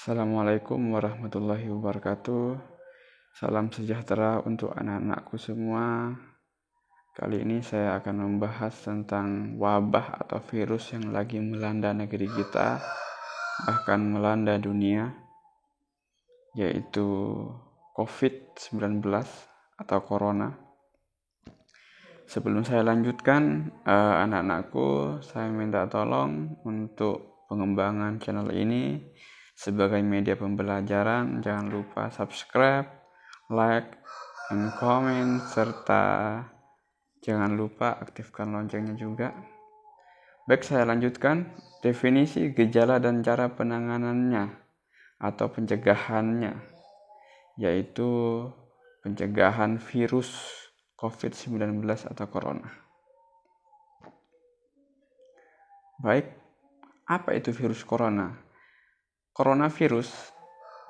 Assalamualaikum warahmatullahi wabarakatuh. Salam sejahtera untuk anak-anakku semua. Kali ini saya akan membahas tentang wabah atau virus yang lagi melanda negeri kita, bahkan melanda dunia, yaitu COVID-19 atau Corona. Sebelum saya lanjutkan, anak-anakku, saya minta tolong untuk pengembangan channel ini sebagai media pembelajaran. Jangan lupa subscribe, like, dan komen, serta jangan lupa aktifkan loncengnya juga. Baik, saya lanjutkan. Definisi gejala dan cara penanganannya atau pencegahannya, yaitu pencegahan virus COVID-19 atau Corona. Baik, apa itu virus Corona? Coronavirus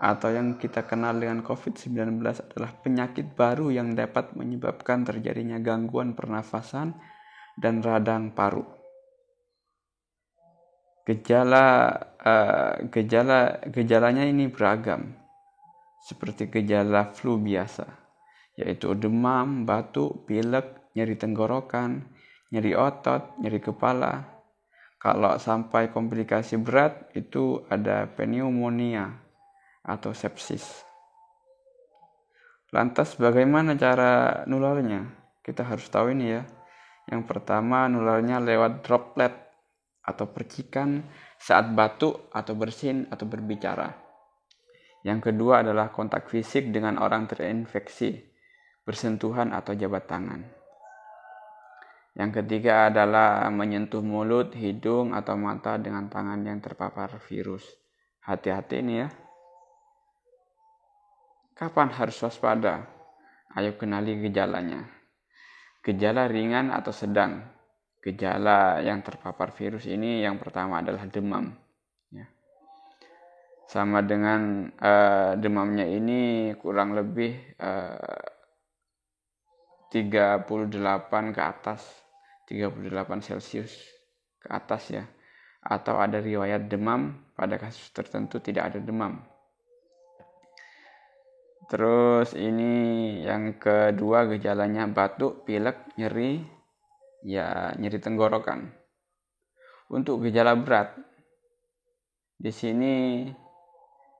atau yang kita kenal dengan COVID-19 adalah penyakit baru yang dapat menyebabkan terjadinya gangguan pernafasan dan radang paru. Gejalanya ini beragam, seperti gejala flu biasa, yaitu demam, batuk, pilek, nyeri tenggorokan, nyeri otot, nyeri kepala. Kalau sampai komplikasi berat, itu ada pneumonia atau sepsis. Lantas bagaimana cara nularnya? Kita harus tahu ini ya. Yang pertama, nularnya lewat droplet atau percikan saat batuk atau bersin atau berbicara. Yang kedua adalah kontak fisik dengan orang terinfeksi, bersentuhan atau jabat tangan. Yang ketiga adalah menyentuh mulut, hidung, atau mata dengan tangan yang terpapar virus. Hati-hati ini ya. Kapan harus waspada? Ayo kenali gejalanya. Gejala ringan atau sedang. Gejala yang terpapar virus ini yang pertama adalah demam. Ya. Sama dengan demamnya ini kurang lebih 38 ke atas, 38 Celcius ke atas ya. Atau ada riwayat demam, pada kasus tertentu tidak ada demam. Terus ini yang kedua gejalanya batuk, pilek, nyeri tenggorokan. Untuk gejala berat, di sini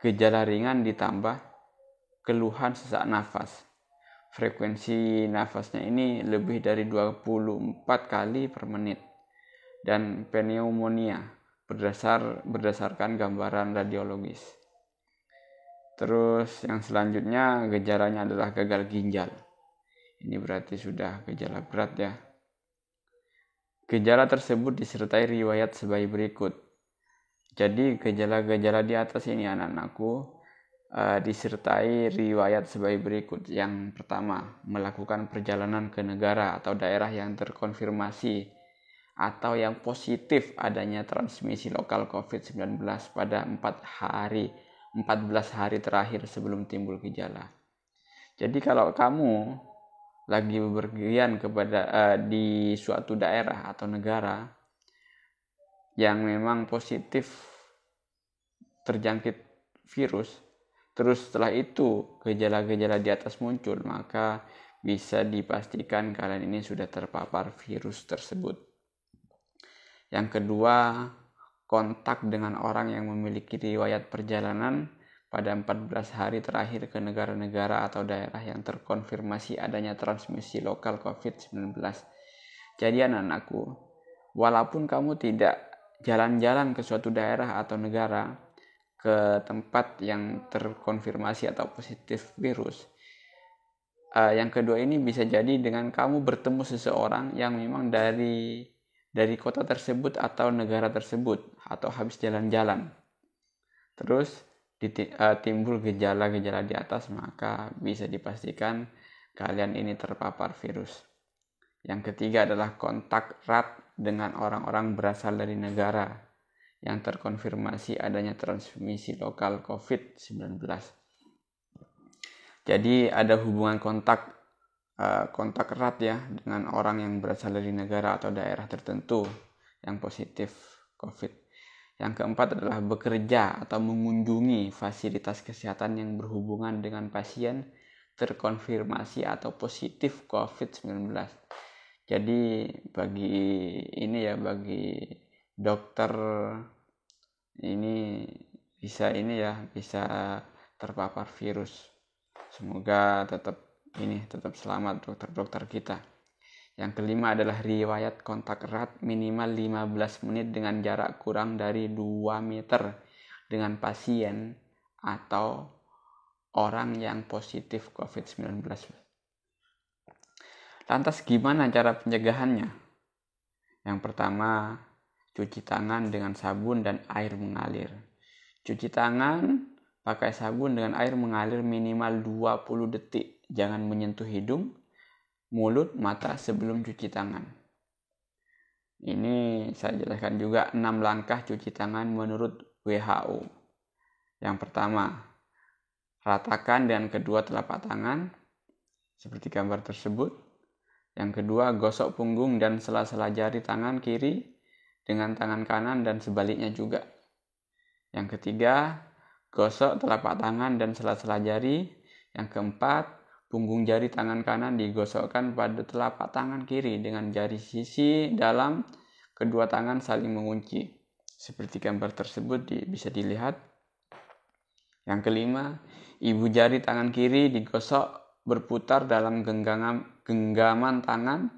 gejala ringan ditambah keluhan sesak nafas. Frekuensi nafasnya ini lebih dari 24 kali per menit. Dan pneumonia berdasarkan gambaran radiologis. Terus yang selanjutnya gejalanya adalah gagal ginjal. Ini berarti sudah gejala berat ya. Gejala tersebut disertai riwayat sebagai berikut. Jadi gejala-gejala di atas ini anak-anakku disertai riwayat sebagai berikut. Yang pertama, melakukan perjalanan ke negara atau daerah yang terkonfirmasi atau yang positif adanya transmisi lokal COVID-19 pada 14 hari terakhir sebelum timbul gejala. Jadi kalau kamu lagi bepergian di suatu daerah atau negara yang memang positif terjangkit virus, terus setelah itu gejala-gejala di atas muncul, maka bisa dipastikan kalian ini sudah terpapar virus tersebut. Yang kedua, kontak dengan orang yang memiliki riwayat perjalanan pada 14 hari terakhir ke negara-negara atau daerah yang terkonfirmasi adanya transmisi lokal COVID-19. Jadi anak-anakku, walaupun kamu tidak jalan-jalan ke suatu daerah atau negara, ke tempat yang terkonfirmasi atau positif virus, yang kedua ini bisa jadi dengan kamu bertemu seseorang yang memang dari kota tersebut atau negara tersebut atau habis jalan-jalan. Terus timbul gejala-gejala di atas, maka bisa dipastikan kalian ini terpapar virus. Yang ketiga adalah kontak erat dengan orang-orang berasal dari negara yang terkonfirmasi adanya transmisi lokal COVID-19. Jadi ada hubungan kontak erat ya dengan orang yang berasal dari negara atau daerah tertentu yang positif COVID. Yang keempat adalah bekerja atau mengunjungi fasilitas kesehatan yang berhubungan dengan pasien terkonfirmasi atau positif COVID-19. Jadi bagi dokter ini bisa terpapar virus. Semoga tetap selamat dokter-dokter kita. Yang kelima adalah riwayat kontak erat minimal 15 menit dengan jarak kurang dari 2 meter dengan pasien atau orang yang positif COVID-19. Lantas gimana cara pencegahannya? Yang pertama, cuci tangan dengan sabun dan air mengalir. Cuci tangan pakai sabun dengan air mengalir minimal 20 detik. Jangan menyentuh hidung, mulut, mata sebelum cuci tangan. Ini saya jelaskan juga 6 langkah cuci tangan menurut WHO. Yang pertama, ratakan dengan kedua telapak tangan seperti gambar tersebut. Yang kedua, gosok punggung dan sela-sela jari tangan kiri dengan tangan kanan dan sebaliknya juga. Yang ketiga, gosok telapak tangan dan sela-sela jari. Yang keempat, punggung jari tangan kanan digosokkan pada telapak tangan kiri dengan jari sisi dalam kedua tangan saling mengunci. Seperti gambar tersebut bisa dilihat. Yang kelima, ibu jari tangan kiri digosok berputar dalam genggaman tangan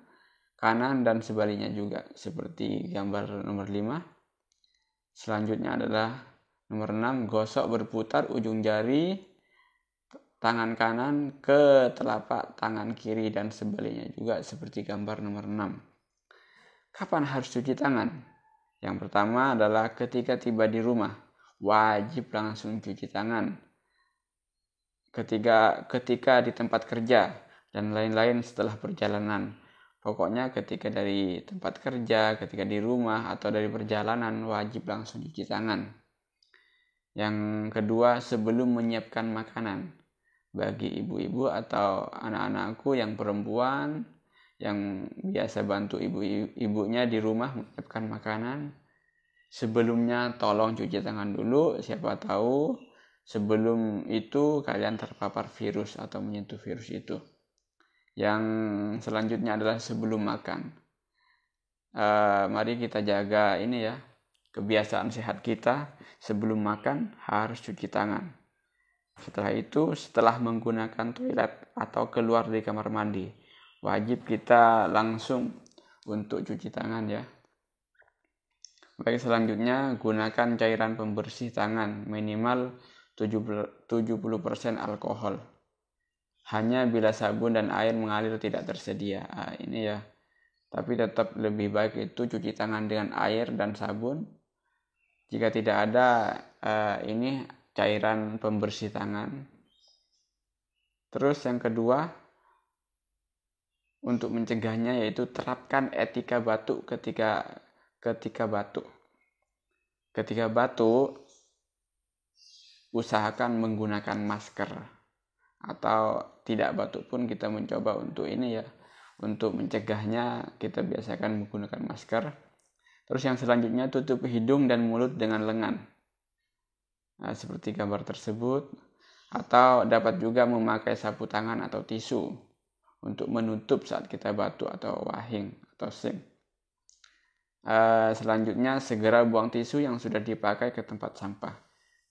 kanan dan sebaliknya juga. Seperti gambar nomor 5. Selanjutnya adalah nomor 6, gosok berputar ujung jari tangan kanan ke telapak tangan kiri dan sebaliknya juga seperti gambar nomor 6. Kapan harus cuci tangan? Yang pertama adalah ketika tiba di rumah, wajib langsung cuci tangan. Ketika di tempat kerja dan lain-lain setelah perjalanan. Pokoknya ketika dari tempat kerja, ketika di rumah atau dari perjalanan wajib langsung cuci tangan. Yang kedua, sebelum menyiapkan makanan. Bagi ibu-ibu atau anak-anakku yang perempuan yang biasa bantu ibunya di rumah menyiapkan makanan, sebelumnya tolong cuci tangan dulu, siapa tahu sebelum itu kalian terpapar virus atau menyentuh virus itu. Yang selanjutnya adalah sebelum makan. Mari kita jaga kebiasaan sehat kita. Sebelum makan harus cuci tangan. Setelah itu, setelah menggunakan toilet atau keluar dari kamar mandi, wajib kita langsung untuk cuci tangan ya. Baik, selanjutnya gunakan cairan pembersih tangan minimal 70% alkohol. Hanya bila sabun dan air mengalir tidak tersedia. Tapi tetap lebih baik itu cuci tangan dengan air dan sabun. Jika tidak ada cairan pembersih tangan. Terus yang kedua, untuk mencegahnya yaitu terapkan etika batuk ketika batuk. Ketika batuk, usahakan menggunakan masker. Atau tidak batuk pun kita mencoba untuk untuk mencegahnya kita biasakan menggunakan masker. Terus yang selanjutnya, tutup hidung dan mulut dengan lengan. Seperti gambar tersebut. Atau dapat juga memakai sapu tangan atau tisu untuk menutup saat kita batuk atau wahing atau sing. Selanjutnya, segera buang tisu yang sudah dipakai ke tempat sampah.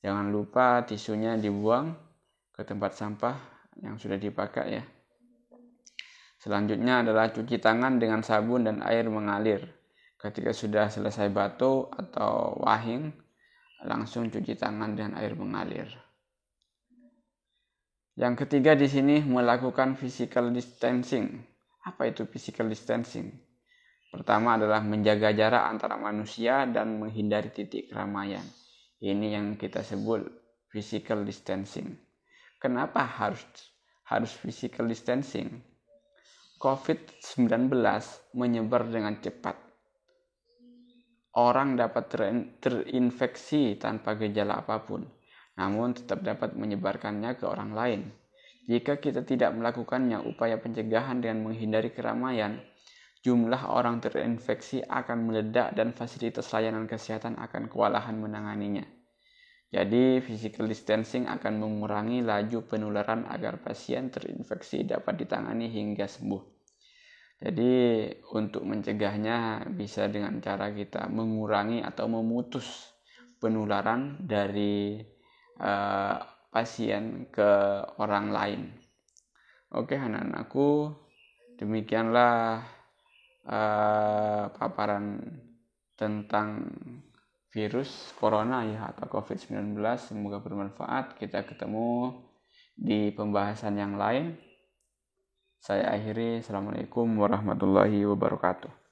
Jangan lupa tisunya dibuang ke tempat sampah yang sudah dipakai ya. Selanjutnya adalah cuci tangan dengan sabun dan air mengalir. Ketika sudah selesai batuk atau wahing, langsung cuci tangan dengan air mengalir. Yang ketiga di sini melakukan physical distancing. Apa itu physical distancing? Pertama adalah menjaga jarak antara manusia dan menghindari titik keramaian. Ini yang kita sebut physical distancing. Kenapa harus physical distancing? COVID-19 menyebar dengan cepat. Orang dapat terinfeksi tanpa gejala apapun, namun tetap dapat menyebarkannya ke orang lain. Jika kita tidak melakukannya, upaya pencegahan dengan menghindari keramaian jumlah orang terinfeksi akan meledak dan fasilitas layanan kesehatan akan kewalahan menanganinya. Jadi, physical distancing akan mengurangi laju penularan agar pasien terinfeksi dapat ditangani hingga sembuh. Jadi, untuk mencegahnya bisa dengan cara kita mengurangi atau memutus penularan dari pasien ke orang lain. Oke, anak-anakku, demikianlah paparan tentang virus corona ya atau COVID-19. Semoga bermanfaat. Kita ketemu di pembahasan yang lain. Saya akhiri. Assalamualaikum warahmatullahi wabarakatuh.